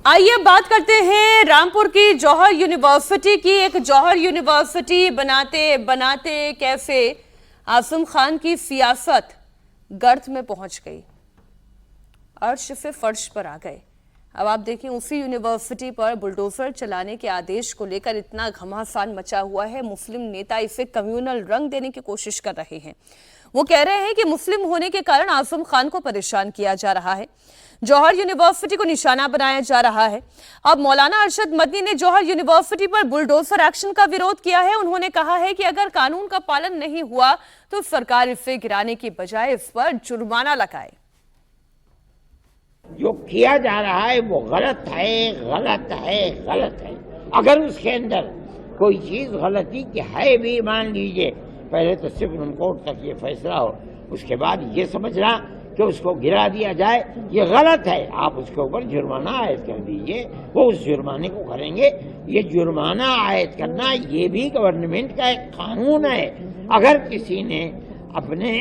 आइए बात करते हैं रामपुर की जौहर यूनिवर्सिटी की। एक जौहर यूनिवर्सिटी बनाते बनाते कैसे आजम खान की सियासत गर्त में पहुंच गई, अर्श से फर्श पर आ गए। अब आप देखें, उसी यूनिवर्सिटी पर बुलडोजर चलाने के आदेश को लेकर इतना घमासान मचा हुआ है। मुस्लिम नेता इसे कम्युनल रंग देने की कोशिश कर रहे हैं। वो कह रहे हैं कि मुस्लिम होने के कारण आजम खान को परेशान किया जा रहा है, जौहर यूनिवर्सिटी को निशाना बनाया जा रहा है। अब मौलाना अरशद मदनी ने जौहर यूनिवर्सिटी पर बुलडोजर एक्शन का विरोध किया है। उन्होंने कहा है कि अगर कानून का पालन नहीं हुआ तो सरकार इसे गिराने की बजाय इस पर जुर्माना लगाए। जो किया जा रहा है वो गलत है, गलत है, गलत है। अगर उसके अंदर कोई चीज गलती की है भी, मान लीजिए पहले तो सुप्रीम कोर्ट तक ये फैसला हो, उसके बाद ये समझना कि उसको गिरा दिया जाए, ये गलत है। आप उसके ऊपर जुर्माना आयद कर दीजिए, वो उस जुर्माने को करेंगे। ये जुर्माना आयद करना ये भी गवर्नमेंट का एक कानून है। अगर किसी ने अपने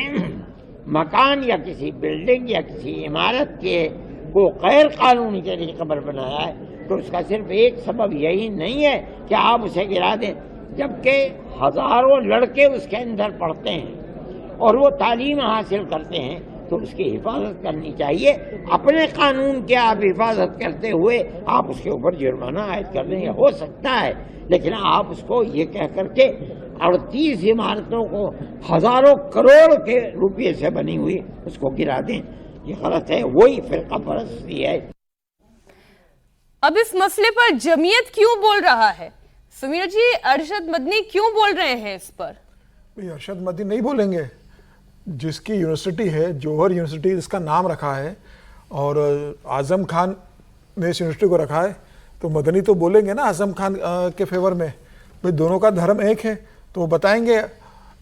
मकान या किसी बिल्डिंग या किसी इमारत के को गैर कानूनी तरीके कब्र बनाया है तो उसका सिर्फ एक सबब यही नहीं है कि आप उसे गिरा दें, जबकि हजारों लड़के उसके अंदर पढ़ते हैं और वो तालीम हासिल करते हैं, तो उसकी हिफाजत करनी चाहिए। अपने कानून की आप हिफाजत करते हुए आप उसके ऊपर जुर्माना आयद कर देंगे, हो सकता है, लेकिन आप उसको ये कह करके 38 इमारतों को हजारों करोड़ के रुपये से बनी हुई उसको गिरा दें, ये गलत है। वही फिरका परस्ती है। अब इस मसले पर जमीयत क्यों बोल रहा है? समीर जी, अरशद मदनी क्यों बोल रहे हैं इस पर? अरशद मदनी नहीं बोलेंगे। जिसकी यूनिवर्सिटी है, जौहर यूनिवर्सिटी, इसका नाम रखा है और आजम खान ने इस यूनिवर्सिटी को रखा है, तो मदनी तो बोलेंगे ना आजम खान के फेवर में। भाई दोनों का धर्म एक है, तो वो बताएंगे।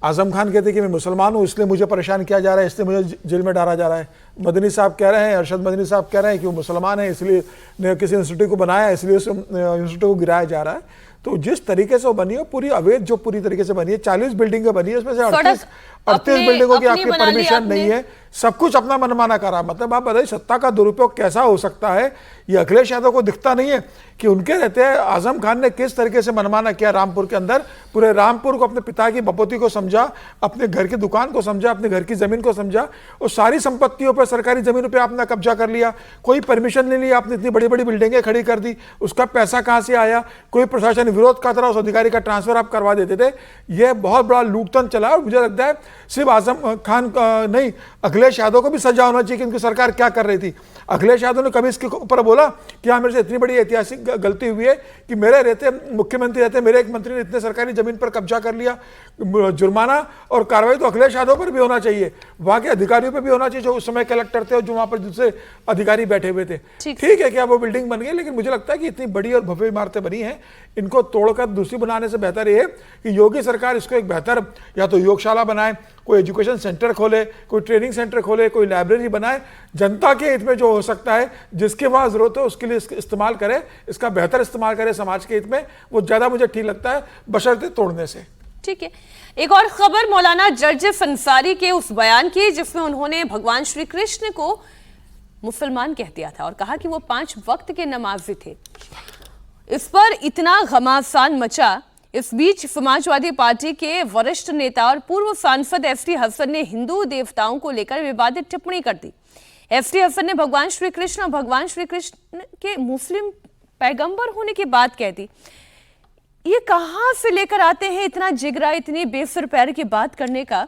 आजम खान कहते कि मैं मुसलमान हूँ इसलिए मुझे परेशान किया जा रहा है, इसलिए मुझे जेल में डाला जा रहा है। मदनी साहब कह रहे हैं, अरशद मदनी साहब कह रहे हैं कि वो मुसलमान है इसलिए ने किसी यूनिवर्सिटी को बनाया, इसलिए उस यूनिवर्सिटी को गिराया जा रहा है। तो जिस तरीके से वो बनी है, पूरी अवैध जो पूरी तरीके से बनी है, 40 बिल्डिंगें बनी है, उसमें से 38 बिल्डिंगों की आपकी परमिशन नहीं है, सब कुछ अपना मनमाना करा। मतलब आप बताइए सत्ता का दुरुपयोग कैसा हो सकता है? ये अखिलेश यादव को दिखता नहीं है कि उनके रहते हैं आजम खान ने किस तरीके से मनमाना किया रामपुर के अंदर। पूरे रामपुर को अपने पिता की बपोती को समझा, अपने घर की दुकान को समझा, अपने घर की जमीन को समझा और सारी संपत्तियों पर, सरकारी जमीनों पर आपने कब्जा कर लिया। कोई परमिशन नहीं लिया, आपने इतनी बड़ी बड़ी बिल्डिंगें खड़ी कर दी। उसका पैसा कहां से आया? कोई प्रशासन विरोध करता रहा, उस अधिकारी का ट्रांसफर आप करवा देते थे। यह बहुत बड़ा लूटतन चला और मुझे लगता है सिर्फ आजम खान नहीं, अखिलेश यादव को भी सजा होना चाहिए कि उनकी सरकार क्या कर रही थी। अखिलेश यादव ने कभी इसके ऊपर बोला कि हाँ मेरे से इतनी बड़ी ऐतिहासिक गलती हुई है कि मेरे रहते मुख्यमंत्री रहते मेरे एक मंत्री ने इतने सरकारी जमीन पर कब्जा कर लिया। जुर्माना और कार्रवाई तो अखिलेश यादव पर भी होना चाहिए, वहां के अधिकारियों पर भी होना चाहिए जो उस समय कलेक्टर थे और जो वहां पर दूसरे अधिकारी बैठे हुए थे। ठीक है कि अब वो बिल्डिंग बन गई, लेकिन मुझे लगता है कि इतनी बड़ी और भव्य इमारतें बनी हैं, इनको तोड़कर दूसरी बनाने से बेहतर ये है कि योगी सरकार इसको एक बेहतर या तो योगशाला बनाए, कोई एजुकेशन सेंटर खोले, कोई ट्रेनिंग सेंटर खोले, कोई लाइब्रेरी बनाए, जनता के हित में जो हो सकता है, जिसके वहां जरूरत हो उसके लिए इस्तेमाल करे, इसका बेहतर इस्तेमाल करे समाज के हित में, वो ज्यादा मुझे ठीक लगता है बशर्ते तोड़ने से। ठीक है, एक और खबर मौलाना जर्जिस अंसारी के उस बयान की जिसमें उन्होंने भगवान श्री कृष्ण को मुसलमान कह दिया था और कहा कि वो 5 वक्त के नमाजी थे। इस पर इतना घमासान मचा। इस बीच समाजवादी पार्टी के वरिष्ठ नेता और पूर्व सांसद एसटी हसन ने हिंदू देवताओं को लेकर विवादित टिप्पणी कर दी। एसटी हसन ने भगवान श्री कृष्ण और भगवान श्री कृष्ण के मुस्लिम पैगंबर होने की बात कह दी। ये कहां से लेकर आते हैं इतना जिगरा, इतनी बेसर पैर की बात करने का?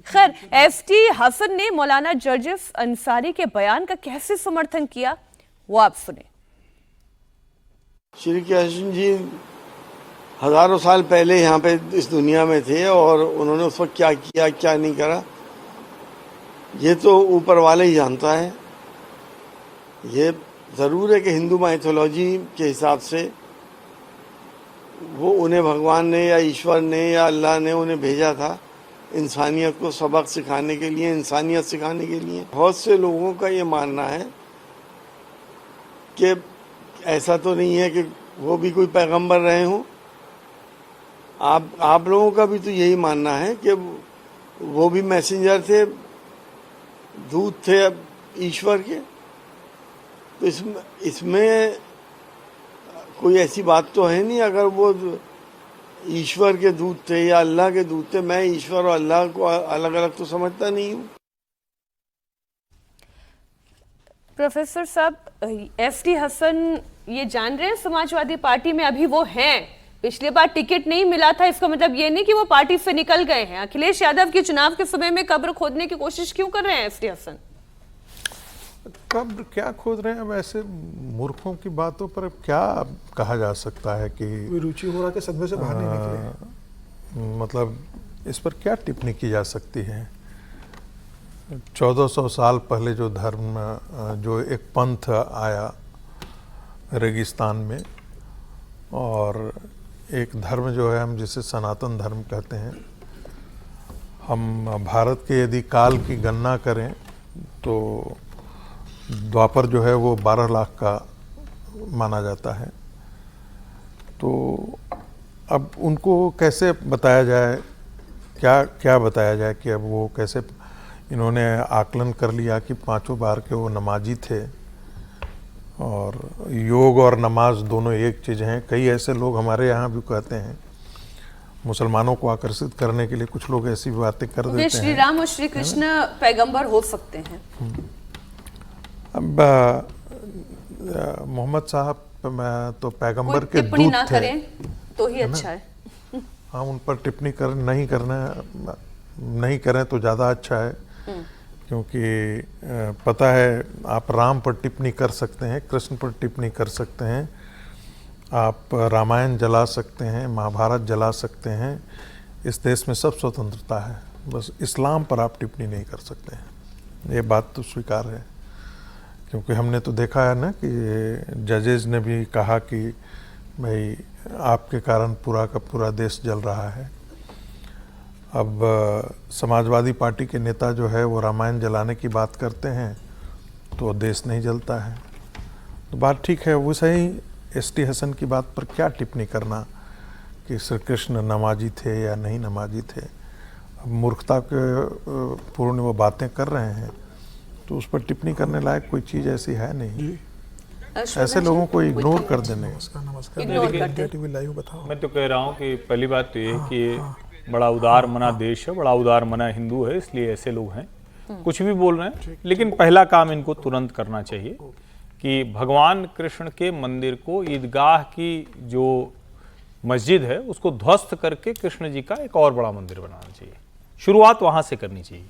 खैर, एसटी हसन ने मौलाना जर्जिस अंसारी के बयान का कैसे समर्थन किया वो आप सुने। श्री कृष्ण जी हजारों साल पहले यहाँ पे इस दुनिया में थे और उन्होंने उस वक्त क्या किया क्या नहीं करा ये तो ऊपर वाले ही जानता है। ये ज़रूर है कि हिंदू माइथोलॉजी के हिसाब से वो उन्हें भगवान ने या ईश्वर ने या अल्लाह ने उन्हें भेजा था इंसानियत को सबक सिखाने के लिए, इंसानियत सिखाने के लिए। बहुत से लोगों का ये मानना है कि ऐसा तो नहीं है कि वो भी कोई पैगंबर रहे हों। आप लोगों का भी तो यही मानना है कि वो भी मैसेंजर थे, दूत थे ईश्वर के। तो इसमें कोई ऐसी बात तो है नहीं। अगर वो ईश्वर के दूत थे या अल्लाह के दूत थे, मैं ईश्वर और अल्लाह को अलग अलग तो समझता नहीं हूँ। प्रोफेसर साहब, एफटी हसन ये जान रहे हैं समाजवादी पार्टी में अभी वो हैं? पिछली बार टिकट नहीं मिला था, इसका मतलब ये नहीं कि वो पार्टी से निकल गए हैं। अखिलेश यादव के चुनाव के समय में कब्र खोदने की कोशिश क्यों कर रहे हैं एफटी हसन? कब्र क्या खोद रहे हैं? अब ऐसे मूर्खों की बातों पर क्या कहा जा सकता है कि रुचि हो रहा के सदमे से बाहर नहीं निकले। मतलब इस पर क्या टिप्पणी की जा सकती है? 1400 साल पहले जो धर्म, जो एक पंथ आया रेगिस्तान में, और एक धर्म जो है हम जिसे सनातन धर्म कहते हैं, हम भारत के यदि काल की गणना करें तो द्वापर जो है वो 12 लाख का माना जाता है। तो अब उनको कैसे बताया जाए, क्या बताया जाए कि अब वो कैसे, इन्होंने आकलन कर लिया कि 5 बार के वो नमाजी थे, और योग और नमाज दोनों एक चीज़ हैं। कई ऐसे लोग हमारे यहाँ भी कहते हैं, मुसलमानों को आकर्षित करने के लिए कुछ लोग ऐसी बातें कर देते हैं। श्री राम और श्री कृष्ण पैगंबर हो सकते हैं। अब मोहम्मद साहब तो पैगंबर के टिप्पणी दूत ना थे, करें तो ही अच्छा है। हम उन पर टिप्पणी नहीं करें तो ज़्यादा अच्छा है, क्योंकि पता है आप राम पर टिप्पणी कर सकते हैं, कृष्ण पर टिप्पणी कर सकते हैं, आप रामायण जला सकते हैं, महाभारत जला सकते हैं। इस देश में सब स्वतंत्रता है, बस इस्लाम पर आप टिप्पणी नहीं कर सकते हैं। ये बात तो स्वीकार है, क्योंकि हमने तो देखा है ना कि जजेज ने भी कहा कि भाई आपके कारण पूरा का पूरा देश जल रहा है। अब समाजवादी पार्टी के नेता जो है वो रामायण जलाने की बात करते हैं तो देश नहीं जलता है। तो बात ठीक है, वो सही एसटी हसन की बात पर क्या टिप्पणी करना कि श्री कृष्ण नमाजी थे या नहीं नमाजी थे। अब मूर्खता के पूर्ण वो बातें कर रहे हैं तो उस पर टिप्पणी करने लायक कोई चीज़ ऐसी है नहीं। ऐसे लोगों को इग्नोर कर देने। नमस्कार, टीवी लाइव बताओ। मैं तो कह रहा हूँ कि पहली बात तो ये है कि बड़ा उदार मना देश है, बड़ा उदार मना हिंदू है, इसलिए ऐसे लोग हैं कुछ भी बोल रहे हैं। लेकिन पहला काम इनको तुरंत करना चाहिए कि भगवान कृष्ण के मंदिर को, ईदगाह की जो मस्जिद है उसको ध्वस्त करके कृष्ण जी का एक और बड़ा मंदिर बनाना चाहिए। शुरुआत वहां से करनी चाहिए।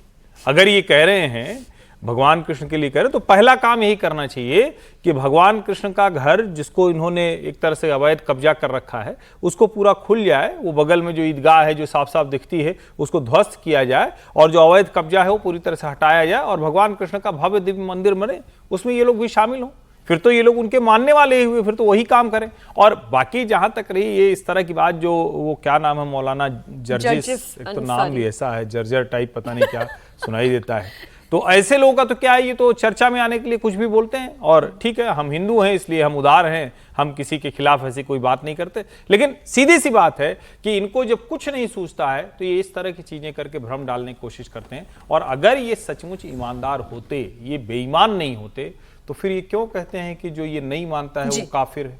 अगर ये कह रहे हैं भगवान कृष्ण के लिए कह रहे तो पहला काम यही करना चाहिए कि भगवान कृष्ण का घर, जिसको इन्होंने एक तरह से अवैध कब्जा कर रखा है, उसको पूरा खुल जाए। वो बगल में जो ईदगाह है जो साफ साफ दिखती है उसको ध्वस्त किया जाए, और जो अवैध कब्जा है वो पूरी तरह से हटाया जाए, और भगवान कृष्ण का भव्य दिव्य मंदिर बने, उसमें ये लोग भी शामिल हों। फिर तो ये लोग उनके मानने वाले ही हुए, फिर तो वही काम करें। और बाकी जहां तक रही ये इस तरह की बात, जो वो क्या नाम है, मौलाना जर्जिस, एक तो नाम भी ऐसा है जर्जर टाइप, पता नहीं क्या सुनाई देता है। तो ऐसे लोगों का तो क्या है, ये तो चर्चा में आने के लिए कुछ भी बोलते हैं। और ठीक है, हम हिंदू हैं इसलिए हम उदार हैं, हम किसी के खिलाफ ऐसी कोई बात नहीं करते। लेकिन सीधी सी बात है कि इनको जब कुछ नहीं सूझता है तो ये इस तरह की चीजें करके भ्रम डालने की कोशिश करते हैं। और अगर ये सचमुच ईमानदार होते, ये बेईमान नहीं होते, तो फिर ये क्यों कहते हैं कि जो ये नहीं मानता है वो काफिर है।